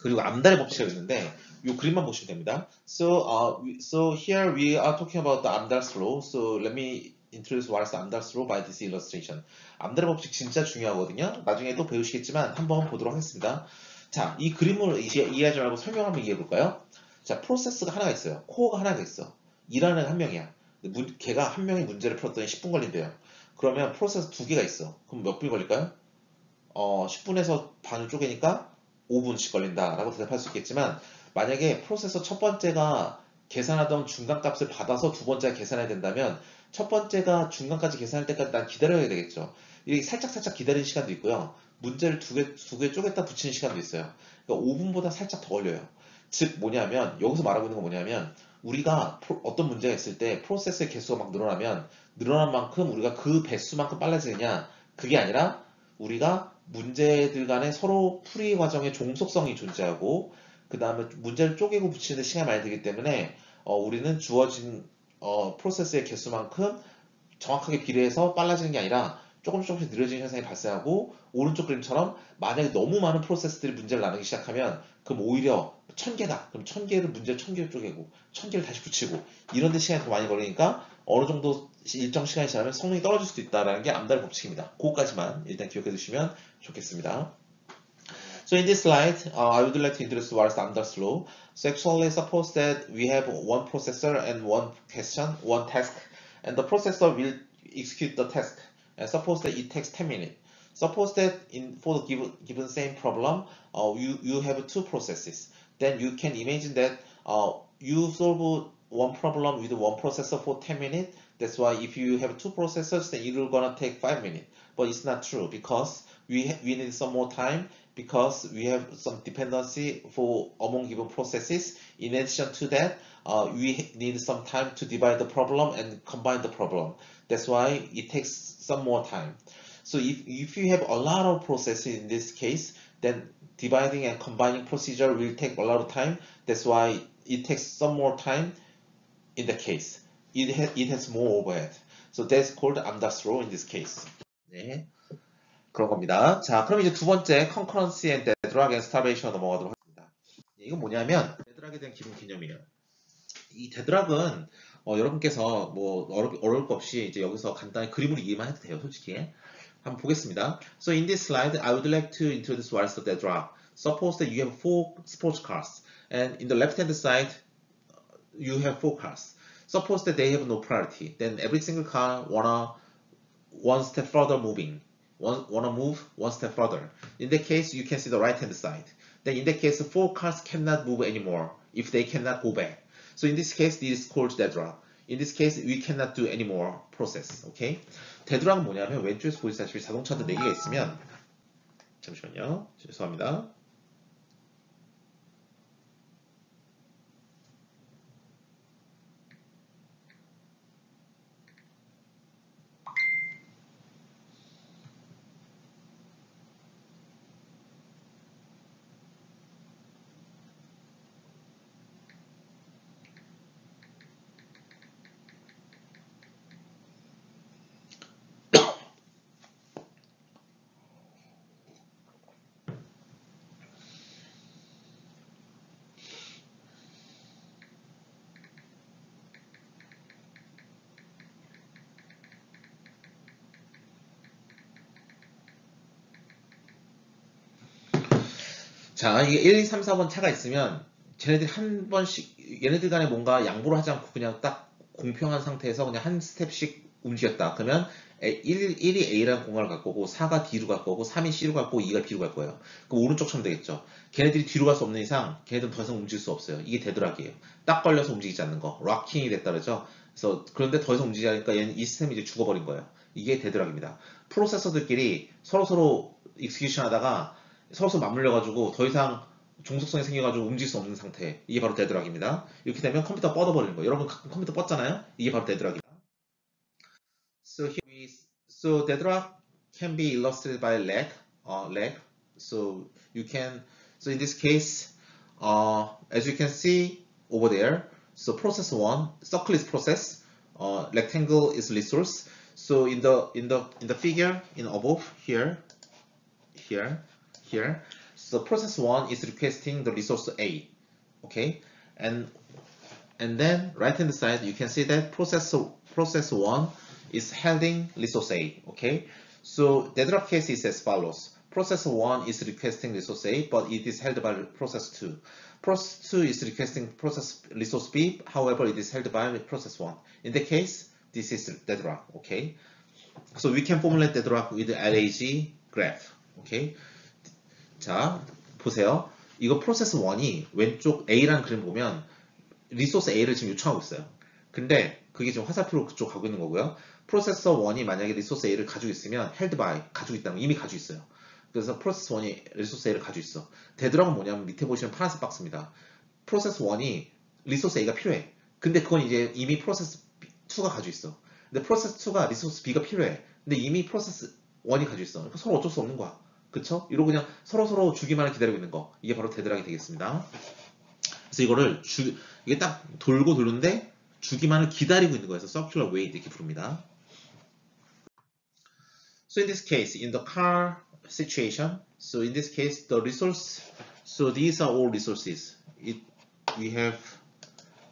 그리고 암달의 법칙이 있는데 이 그림만 보시면 됩니다. So here we are talking about the Amdahl's law. So let me introduce what is the Amdahl's law by this illustration. 암달의 법칙 진짜 중요하거든요. 나중에 또 배우시겠지만 한번 보도록 하겠습니다. 자, 이 그림을 이해하지 말고 설명 한번 이해해 볼까요? 자, 프로세스가 하나가 있어요. 코어가 하나가 있어. 일하는 한 명이야. 걔가 한 명이 문제를 풀었더니 10분 걸린대요. 그러면 프로세스 2개가 있어. 그럼 몇 분이 걸릴까요? 10분에서 반을 쪼개니까 5분씩 걸린다라고 대답할 수 있겠지만 만약에 프로세서 첫 번째가 계산하던 중간값을 받아서 두 번째가 계산해야 된다면 첫 번째가 중간까지 계산할 때까지 난 기다려야 되겠죠. 이게 살짝 기다리는 시간도 있고요. 문제를 두 개 쪼갰다 붙이는 시간도 있어요. 그러니까 5분보다 살짝 더 걸려요. 즉 뭐냐면 여기서 말하고 있는 건 뭐냐면 우리가 어떤 문제가 있을 때 프로세스의 개수가 막 늘어난 만큼 우리가 그 배수만큼 빨라지느냐 그게 아니라 우리가 문제들 간에 서로 풀이 과정의 종속성이 존재하고 그 다음에 문제를 쪼개고 붙이는 데 시간이 많이 들기 때문에 우리는 주어진 프로세스의 개수만큼 정확하게 비례해서 빨라지는 게 아니라 조금씩 느려지는 현상이 발생하고 오른쪽 그림처럼 만약에 너무 많은 프로세스들이 문제를 나누기 시작하면 그럼 오히려 1000개다. 그럼 1000개를 문제를 1000개를 쪼개고 1000개를 다시 붙이고 이런 데 시간이 더 많이 걸리니까 어느 정도 일정 시간이 지나면 성능이 떨어질 수도 있다는 게 암달 법칙입니다. 그거까지만 일단 기억해 두시면 좋겠습니다. So in this slide, I would like to introduce what is Amdahl's law. So actually, suppose that we have one processor and one task, and the processor will execute the task. And suppose that it takes 10 minutes. Suppose that for the given same problem, you have two processes. Then you can imagine that you solve one problem with one processor for 10 minutes. That's why if you have two processors, then it will gonna take 5 minutes. But it's not true because we need some more time because we have some dependency for among given processes. In addition to that, we need some time to divide the problem and combine the problem. That's why it takes some more time. So if you have a lot of processes in this case, then dividing and combining procedure will take a lot of time. That's why it takes some more time in the case. It has more overhead. So that's called Amdahl's law in this case. 네, 그런 겁니다. 자, 그럼 이제 두 번째 concurrency and deadlock and starvation 넘어가도록 하겠습니다. 이건 뭐냐면 deadlock에 대한 기본 개념이에요. 이 deadlock은 여러분께서 뭐 어려울 거 없이 이제 여기서 간단히 그림으로 이해만 해도 돼요, 솔직히. 한번 보겠습니다. So in this slide, I would like to introduce what is the deadlock. Suppose that you have 4 sports cars, and in the left-hand side, you have 4 cars. Suppose that they have no priority, then every single car wanna one step further moving, wanna move one step further. In that case, you can see the right-hand side. Then in that case, 4 cars cannot move anymore if they cannot go back. So in this case, this is called deadlock. In this case, we cannot do any more process. Okay? 데드락은 뭐냐면 왼쪽에서 보시다시피 자동차도 4개가 있으면 잠시만요. 죄송합니다. 자, 이게 1, 2, 3, 4번 차가 있으면 쟤네들이 한 번씩 얘네들 간에 뭔가 양보를 하지 않고 그냥 딱 공평한 상태에서 그냥 한 스텝씩 움직였다. 그러면 1이 A라는 공간을 갖고 오고 4가 D로 갖고 오고 3이 C로 갖고 오고 2가 B로 갈 거예요. 그럼 오른쪽처럼 되겠죠. 걔네들이 뒤로 갈 수 없는 이상 걔네들은 더 이상 움직일 수 없어요. 이게 데드락이에요. 딱 걸려서 움직이지 않는 거. 락킹이 됐다 그러죠. 그래서 그런데 더 이상 움직이지 않으니까 얘는 이 시스템이 이제 죽어버린 거예요. 이게 데드락입니다. 프로세서들끼리 서로서로 익스큐션 하다가 서로 맞물려가지고 더 이상 종속성이 생겨가지고 움직일 수 없는 상태. 이게 바로 데드락입니다. 이렇게 되면 컴퓨터가 뻗어버리는 거예요. 여러분 가끔 컴퓨터 뻗잖아요. 이게 바로 데드락입니다. So deadlock can be illustrated by lag. So in this case, as you can see over there, so process 1, circle is process, rectangle is resource. So in the figure in above here, so process 1 is requesting the resource A, okay, and then right hand side you can see that process 1 is holding resource A, okay. So deadlock case is as follows: process 1 is requesting resource A, but it is held by process 2. Process 2 is requesting resource B, however it is held by process 1. In the case, this is deadlock, okay. So we can formulate deadlock with the LAG graph, okay. 자, 보세요. 이거 프로세스 1이 왼쪽 A라는 그림 보면 리소스 A를 지금 요청하고 있어요. 근데 그게 지금 화살표로 그쪽 가고 있는 거고요. 프로세서 1이 만약에 리소스 A를 가지고 있으면 held by, 가지고 있다는 거, 이미 가지고 있어요. 그래서 프로세스 1이 리소스 A를 가지고 있어. 데드락은 뭐냐면 밑에 보시면 파란색 박스입니다. 프로세스 1이 리소스 A가 필요해. 근데 그건 이제 이미 프로세스 2가 가지고 있어. 근데 프로세스 2가 리소스 B가 필요해. 근데 이미 프로세스 1이 가지고 있어. 그러니까 서로 어쩔 수 없는 거야. 그쵸? 이러고 그냥 서로서로 주기만을 기다리고 있는 거. 이게 바로 데드락이 되겠습니다. 그래서 이거를 이게 딱 돌고 도는데 주기만을 기다리고 있는 거여서 circular wait 이렇게 부릅니다. So in this case, in the car situation, so in this case, the resource, so these are all resources. We have,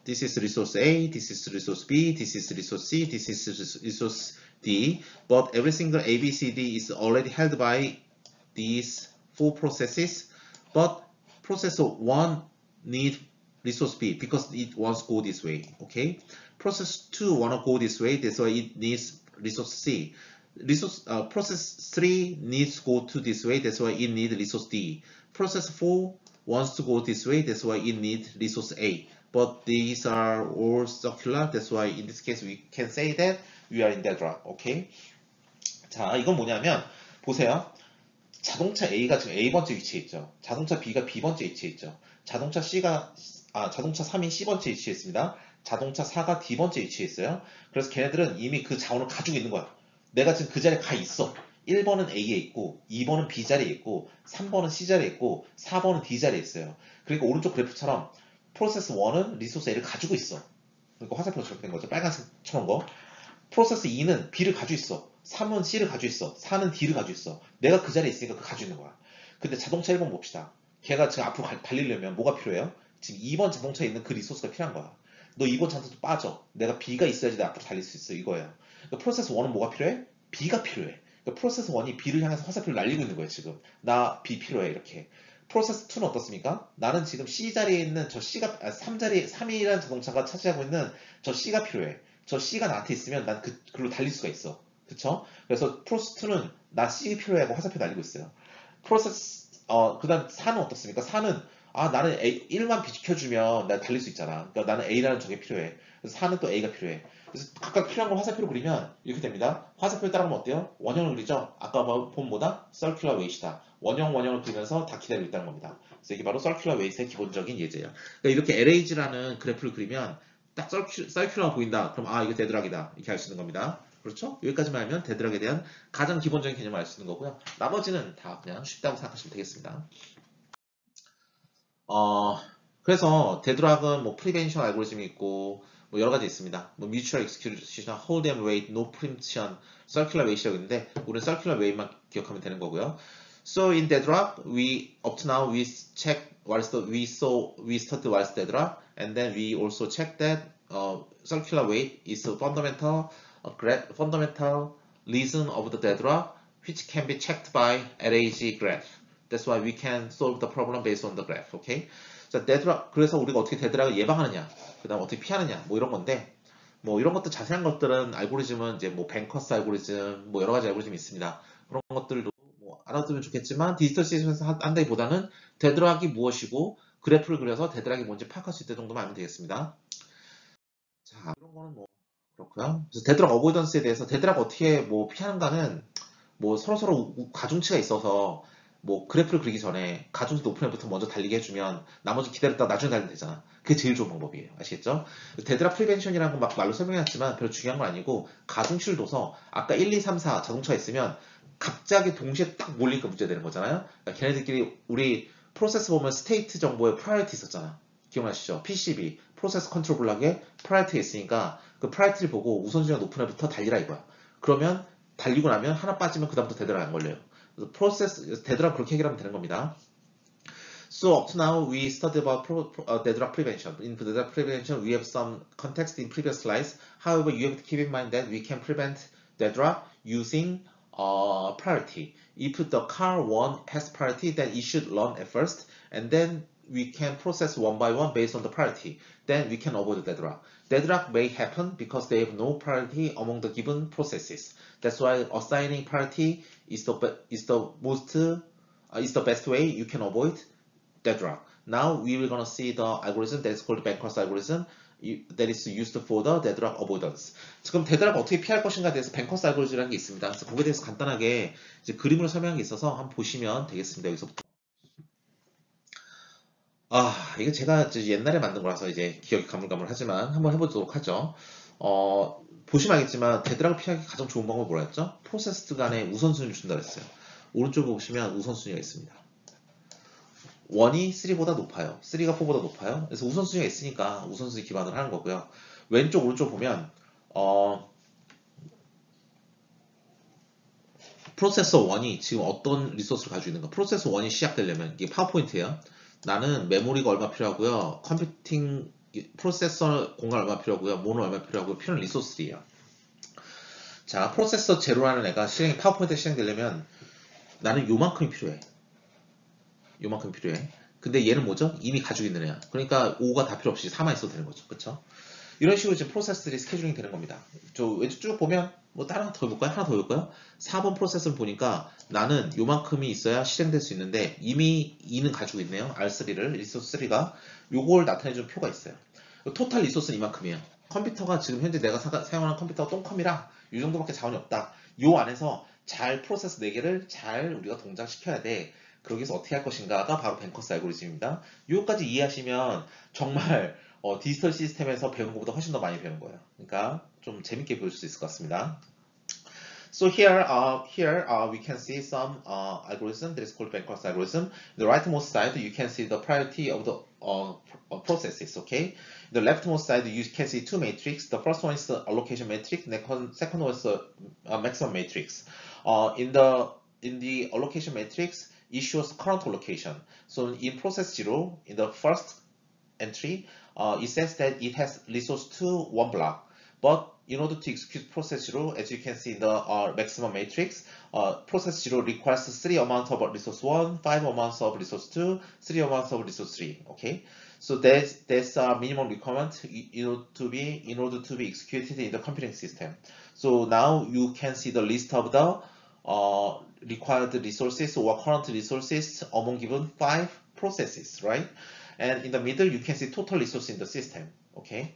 this is resource A, this is resource B, this is resource C, this is resource D, but every single A, B, C, D is already held by these 4 processes. But processor 1 need resource B because it wants to go this way. Okay. Process 2 wanna go this way. That's why it needs resource C. Process 3 needs to go to this way. That's why it needs resource D. Process 4 wants to go this way. That's why it needs resource A. But these are all circular. That's why in this case we can say that we are in deadlock. Okay. 자, 이건 뭐냐면 보세요. 자동차 A가 지금 A번째 위치에 있죠. 자동차 B가 B번째 위치에 있죠. 자동차 3이 C번째 위치에 있습니다. 자동차 4가 D번째 위치에 있어요. 그래서 걔네들은 이미 그 자원을 가지고 있는 거야. 내가 지금 그 자리에 가 있어. 1번은 A에 있고, 2번은 B 자리에 있고, 3번은 C 자리에 있고, 4번은 D 자리에 있어요. 그러니까 오른쪽 그래프처럼 프로세스 1은 리소스 A를 가지고 있어. 그러니까 화살표로 저렇게 된 거죠. 빨간색처럼 거. 프로세스 2는 B를 가지고 있어. 3은 C를 가지고 있어. 4는 D를 가지고 있어. 내가 그 자리에 있으니까 그거 가지고 있는 거야. 근데 자동차 1번 봅시다. 걔가 지금 앞으로 달리려면 뭐가 필요해요? 지금 2번 자동차에 있는 그 리소스가 필요한 거야. 너 2번 자동차 빠져. 내가 B가 있어야지 내가 앞으로 달릴 수 있어. 이거예요. 그러니까 프로세스 1은 뭐가 필요해? B가 필요해. 그러니까 프로세스 1이 B를 향해서 화살표를 날리고 있는 거예요. 지금. 나 B 필요해. 이렇게. 프로세스 2는 어떻습니까? 나는 지금 C 자리에 있는 저 C가, 3이라는 자동차가 차지하고 있는 저 C가 필요해. 저 C가 나한테 있으면 난 그걸로 달릴 수가 있어. 그쵸? 그래서 프로세스 2는 나 C 필요해 하고 화살표 날리고 있어요. 그 다음 4는 어떻습니까? 4는, 나는 1만 비켜주면 내가 달릴 수 있잖아. 그러니까 나는 A라는 저게 필요해. 그래서 4는 또 A가 필요해. 그래서 각각 필요한 걸 화살표로 그리면 이렇게 됩니다. 화살표 따라가면 어때요? 원형을 그리죠? 아까 본 뭐다? circular weight이다. 원형을 그리면서 다 기다리고 있다는 겁니다. 그래서 이게 바로 circular weight의 기본적인 예제예요. 그러니까 이렇게 LH라는 그래프를 그리면 딱 circular 보인다. 그럼 이거 데드락이다. 이렇게 알 수 있는 겁니다. 그렇죠? 여기까지만 알면 데드락에 대한 가장 기본적인 개념을 알 수 있는 거고요. 나머지는 다 그냥 쉽다고 생각하시면 되겠습니다. 그래서 데드락은 뭐 프리벤션 알고리즘이 있고 뭐 여러 가지 있습니다. 뭐 mutual execution, hold and wait, no preemption, circular weight이라고 있는데 우리는 circular weight만 기억하면 되는 거고요. So in deadlock, up to now we check we studied what is deadlock, and then we also check that circular weight is a fundamental reason of the deadlock, which can be checked by LAG graph. That's why we can solve the problem based on the graph. Okay? 자, 데드락, 그래서 우리가 어떻게 데드락을 예방하느냐, 그 다음 어떻게 피하느냐, 뭐 이런 건데, 뭐 이런 것들 자세한 것들은 알고리즘은 이제 뭐 뱅커스 알고리즘, 뭐 여러 가지 알고리즘이 있습니다. 그런 것들도 뭐 알아두면 좋겠지만 디지털 시스템에서 한다기보다는 데드락이 무엇이고 그래프를 그려서 데드락이 뭔지 파악할 수 있을 정도만 알면 되겠습니다. 자, 이런 거는 뭐 그렇고요. 그래서 데드락 어보이던스에 대해서 데드락 어떻게 뭐 피하는가는 뭐 서로 가중치가 있어서 뭐 그래프를 그리기 전에 가중치 높은 애부터 먼저 달리게 해주면 나머지 기다렸다가 나중에 달리면 되잖아. 그게 제일 좋은 방법이에요. 아시겠죠? 데드락 프리벤션이라는 건 막 말로 설명해놨지만 별로 중요한 건 아니고 가중치를 둬서 아까 1, 2, 3, 4 자동차가 있으면 갑자기 동시에 딱 몰리니까 문제 되는 거잖아요. 그러니까 걔네들끼리 우리 프로세스 보면 스테이트 정보에 프라이어티 있었잖아. 기억나시죠? PCB, 프로세스 컨트롤 블록에 프라이어티가 있으니까 그 프라이어티를 보고 우선순위가 높은 애부터 달리라 이거야. 그러면 달리고 나면 하나 빠지면 그 다음부터 데드락 안 걸려요. 그래서 프로세스 데드락 그렇게 해결하면 되는 겁니다. So up to now we studied about deadlock prevention. In deadlock prevention we have some context in previous slides. However, you have to keep in mind that we can prevent deadlock using priority. If the car 1 has priority, then it should run at first, and then we can process one by one based on the priority. Then we can avoid the deadlock. Deadlock may happen because they have no priority among the given processes. That's why assigning priority is the best way you can avoid deadlock. Now we are going to see the algorithm that is called Banker's algorithm that is used for the deadlock avoidance. 지금 데드락 어떻게 피할 것인가에 대해서 뱅커스 알고리즘이라는 게 있습니다. 그래서 거기에 대해서 간단하게 이제 그림으로 설명한 게 있어서 한번 보시면 되겠습니다. 여기서부터. 이거 제가 이제 옛날에 만든 거라서 이제 기억이 가물가물하지만 한번 해보도록 하죠. 보시면 알겠지만 데드락을 피하기 가장 좋은 방법은 뭐라 했죠? 프로세스 간의 우선순위를 준다 그랬어요. 오른쪽에 보시면 우선순위가 있습니다. 1이 3보다 높아요. 3가 4보다 높아요. 그래서 우선순위가 있으니까 우선순위 기반으로 하는 거고요. 왼쪽 오른쪽 보면 프로세서 1이 지금 어떤 리소스를 가지고 있는가. 프로세서 1이 시작되려면 이게 파워포인트예요. 나는 메모리가 얼마 필요하고요. 컴퓨팅 프로세서 공간 얼마 필요하고요. 모노 얼마 필요하고요. 필요한 리소스들이에요. 자, 프로세서 제로라는 애가 파워포인트에 실행되려면 나는 요만큼이 필요해. 요만큼 필요해. 근데 얘는 뭐죠? 이미 가지고 있는 애야. 그러니까 5가 다 필요 없이 4만 있어도 되는 거죠. 그쵸? 이런 식으로 지금 프로세스들이 스케줄링 되는 겁니다. 저 왼쪽 쭉 보면 뭐 다른 하나 더 해볼까요? 하나 더 해볼까요? 4번 프로세스를 보니까 나는 요만큼이 있어야 실행될 수 있는데 이미 2는 가지고 있네요. R3를, 리소스 3가. 요걸 나타내주는 표가 있어요. 토탈 리소스는 이만큼이에요. 컴퓨터가 지금 현재 내가 사용하는 컴퓨터가 똥컴이라 이 정도밖에 자원이 없다. 요 안에서 잘 프로세스 4개를 잘 우리가 동작시켜야 돼. 그러기 위해서 어떻게 할 것인가가 바로 벤커스 알고리즘입니다. 요까지 이해하시면 정말 디지털 시스템에서 배운 것보다 훨씬 더 많이 배운 거예요. 그러니까 좀 재밌게 배울 수 있을 것 같습니다. So here we can see some algorithm that is called Benker's algorithm. The rightmost side you can see the priority of the processes. Okay. The leftmost side you can see two matrices. The first one is the allocation matrix. The second one is the maximum matrix. In the allocation matrix, it shows current allocation. So in process 0, in the first entry, it says that it has resource to 1 block. But in order to execute process 0, as you can see in the maximum matrix, process 0 requires 3 amounts of resource 1, 5 amounts of resource 2, 3 amounts of resource 3. Okay, so that's a minimum requirement in order to be executed in the computing system. So now you can see the list of the required resources or current resources among given 5 processes, right? And in the middle, you can see total resource in the system. Okay.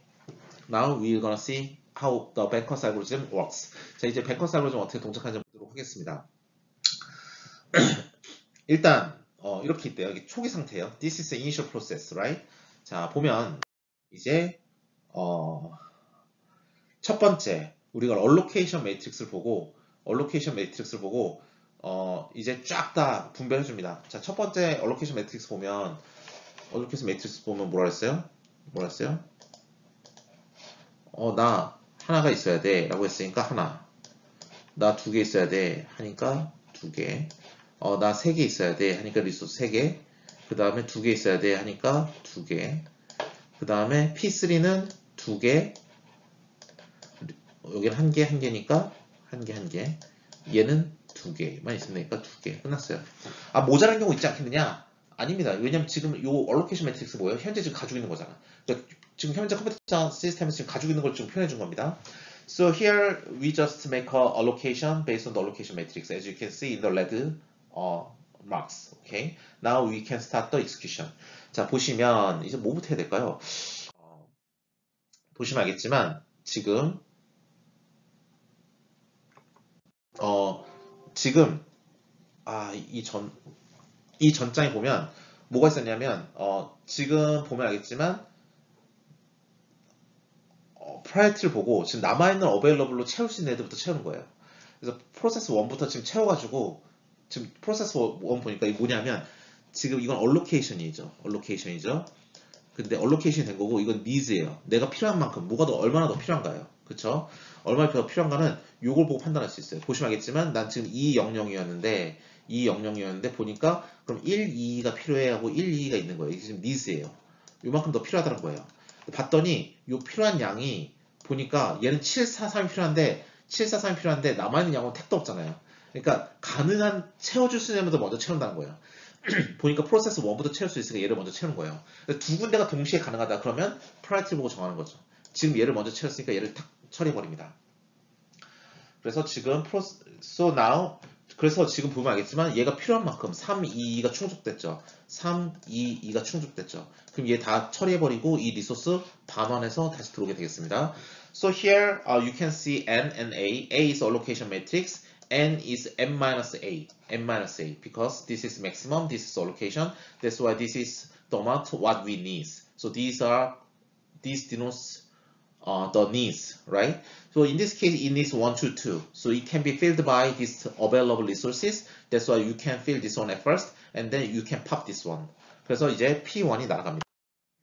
Now we're gonna see how the Benker's algorithm works. 자, 이제 Benker's algorithm 어떻게 동작하는지 보도록 하겠습니다. 일단 이렇게 있대요. 여기 초기 상태예요. This is the initial process, right? 자, 보면 이제 첫 번째 우리가 allocation matrix를 보고 이제 쫙 다 분배해 줍니다. 자, 첫 번째 allocation matrix 보면 뭐라 했어요? 나 하나가 있어야 돼 라고 했으니까 하나, 나 2개 있어야 돼 하니까 2개, 나 3개 있어야 돼 하니까 리소스 3개, 그 다음에 2개 있어야 돼 하니까 2개, 그 다음에 P3는 2개, 여기는 1개, 1개니까 1개, 얘는 2개만 있으면 되니까 2개. 끝났어요. 아, 모자란 경우 있지 않겠느냐? 아닙니다. 왜냐면 지금 요 allocation matrix 뭐예요? 현재 지금 가지고 있는 거잖아. 그러니까 지금 현재 컴퓨터 시스템에서 지금 가지고 있는 걸 지금 표현해 준 겁니다. So here we just make a allocation based on the allocation matrix, as you can see in the red marks. Okay. Now we can start the execution. 자, 보시면 이제 뭐부터 해야 될까요? 보시면 알겠지만 지금 이 전장에 보면 뭐가 있었냐면 지금 보면 알겠지만 priority를 보고 지금 남아있는 available로 채울 수 있는 애들부터 채우는 거예요. 그래서 프로세스 1부터 지금 채워가지고 지금 프로세스 1 보니까 이게 뭐냐면 지금 이건 allocation이죠. 근데 allocation이 된 거고 이건 needs예요. 내가 필요한 만큼 뭐가 더 얼마나 더 필요한가요? 그쵸? 얼마나 더 필요한가는 요걸 보고 판단할 수 있어요. 보시면 알겠지만 난 지금 200이었는데 보니까 그럼 122가 필요해 하고 122가 있는 거예요. 이게 지금 needs예요. 요만큼 더 필요하다는 거예요. 봤더니 요 필요한 양이 보니까 얘는 743이 필요한데 남아있는 양은 택도 없잖아요. 그러니까 가능한 채워줄 수 있는 애부터 먼저 채운다는 거예요. 보니까 프로세스 1부터 채울 수 있으니까 얘를 먼저 채우는 거예요. 두 군데가 동시에 가능하다 그러면 프라이어티 보고 정하는 거죠. 지금 얘를 먼저 채웠으니까 얘를 탁 처리해버립니다. 그래서 지금 그래서 지금 보면 알겠지만 얘가 필요한 만큼 322가 충족됐죠. 그럼 얘 다 처리해버리고 이 리소스 반환해서 다시 들어오게 되겠습니다. So here you can see N and A. A is allocation matrix. N is M-A. Because this is maximum, this is allocation. That's why this is the amount what we need. So these denotes the needs, right? So in this case, it needs 1 to 2. So it can be filled by these available resources. That's why you can fill this one at first, and then you can pop this one. 그래서 이제 P1이 날아갑니다.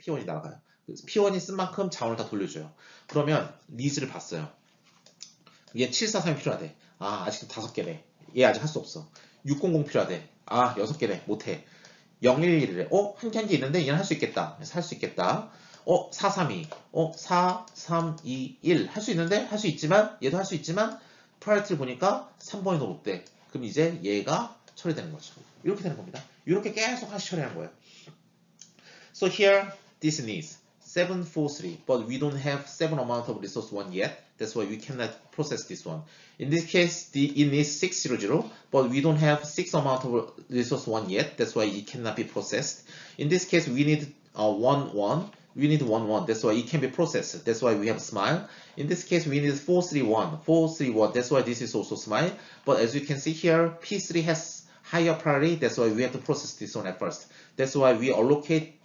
P1이 날아가요. P1이 쓴 만큼 자원을 다 돌려줘요. 그러면 needs를 봤어요. 얘 743이 필요하대. 아, 아직 5개네. 얘 아직 할 수 없어. 600 필요하대. 아, 6개네. 못해. 011이래. 한 개 있는데 얘는 할 수 있겠다. 그래서 할 수 있겠다. 432. 4, 3, 2, 1. 할 수 있는데? 할 수 있지만, 얘도 할 수 있지만, 프라이어티를 보니까 3번이 더 높대. 그럼 이제 얘가 처리되는 거죠. 이렇게 되는 겁니다. 이렇게 계속 하나씩 처리하는 거예요. So here, this needs 743, but we don't have 7 amount of resource 1 yet. That's why we cannot process this one. In this case, it needs 600, but we don't have 6 amount of resource 1 yet. That's why it cannot be processed. In this case, we need 1, 1. We need 1, 1. That's why it can be processed. That's why we have smile. In this case, we need 431. 431. That's why this is also smile. But as you can see here, P3 has higher priority. That's why we have to process this one at first. That's why we allocate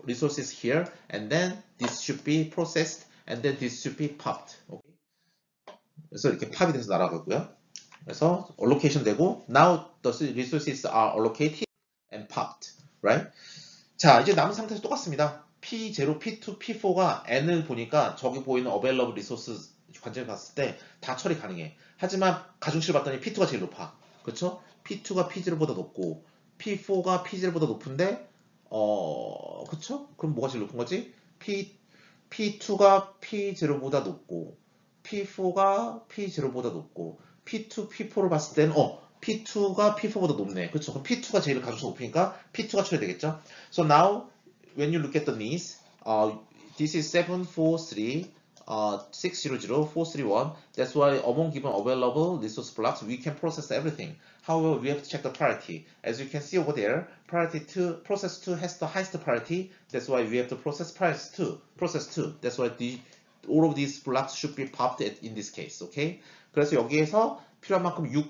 resources here, and then this should be processed, and then this should be popped. Okay? 그래서 이렇게 팝이 돼서 날아가고요. 그래서 allocation 되고, now the resources are allocated and popped, right? 자, 이제 남은 상태에서 똑같습니다. P0, P2, P4가 N을 보니까 저기 보이는 available resource 관점에 봤을 때 다 처리 가능해. 하지만 가중치를 봤더니 P2가 제일 높아. 그렇죠? P2가 P0보다 높고 P4가 P0보다 높은데 그쵸? 그럼 뭐가 제일 높은 거지? P2가 P0보다 높고 P4가 P0보다 높고 P2, P4를 봤을 때는 P2가 P4보다 높네. 그쵸? 그럼 P2가 제일 가중치 높으니까 P2가 처리되겠죠? So now when you look at the needs, this is 743, 600, 431. That's why among given available resource blocks, we can process everything. However, we have to check the priority. As you can see over there, process 2 has the highest priority. That's why we have to process process 2. That's why all of these blocks should be popped in this case. Okay? 그래서 여기에서 필요한 만큼 6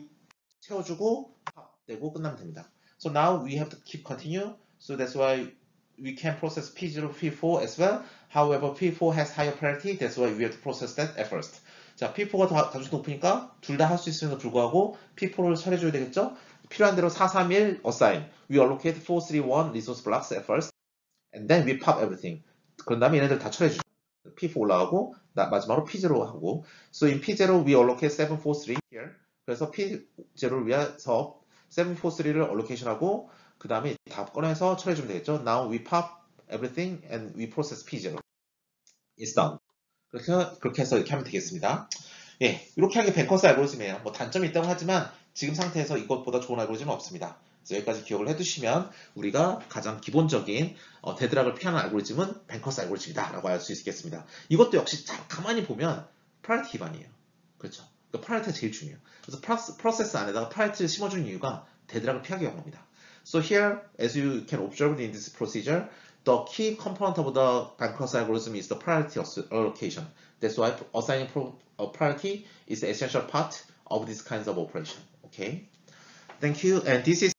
채워주고 pop 되고 끝나면 됩니다. So now we have to keep continue. So that's why we can process P0, P4 as well. However, P4 has higher priority. That's why we have to process that at first. 자, P4가 더 가중치 높으니까 둘 다 할 수 있음에도 불구하고 P4를 처리해줘야 되겠죠? 필요한 대로 431 assign. We allocate 431 resource blocks at first. And then we pop everything. 그런 다음에 얘네들 다 처리해주죠. P4 올라가고 마지막으로 P0 하고. So in P0 we allocate 743 here. 그래서 P0를 위해서 743를 allocation하고 그 다음에 다 꺼내서 처리해주면 되겠죠. Now we pop everything and we process P0. It's done. 그렇게 해서 이렇게 하면 되겠습니다. 예, 이렇게 하는 게 벤커스 알고리즘이에요. 뭐 단점이 있다고 하지만 지금 상태에서 이것보다 좋은 알고리즘은 없습니다. 그래서 여기까지 기억을 해두시면 우리가 가장 기본적인 데드락을 피하는 알고리즘은 벤커스 알고리즘이다 라고 알 수 있겠습니다. 이것도 역시 가만히 보면 프라이어티 기반이에요. 그렇죠? 그러니까 프라이어티가 제일 중요해요. 그래서 프로세스 안에다가 프라이어티를 심어주는 이유가 데드락을 피하기 위한 겁니다. So here, as you can observe in this procedure, the key component of the Banker's algorithm is the priority allocation. That's why assigning priority is the essential part of these kinds of operation. Okay. Thank you. And this is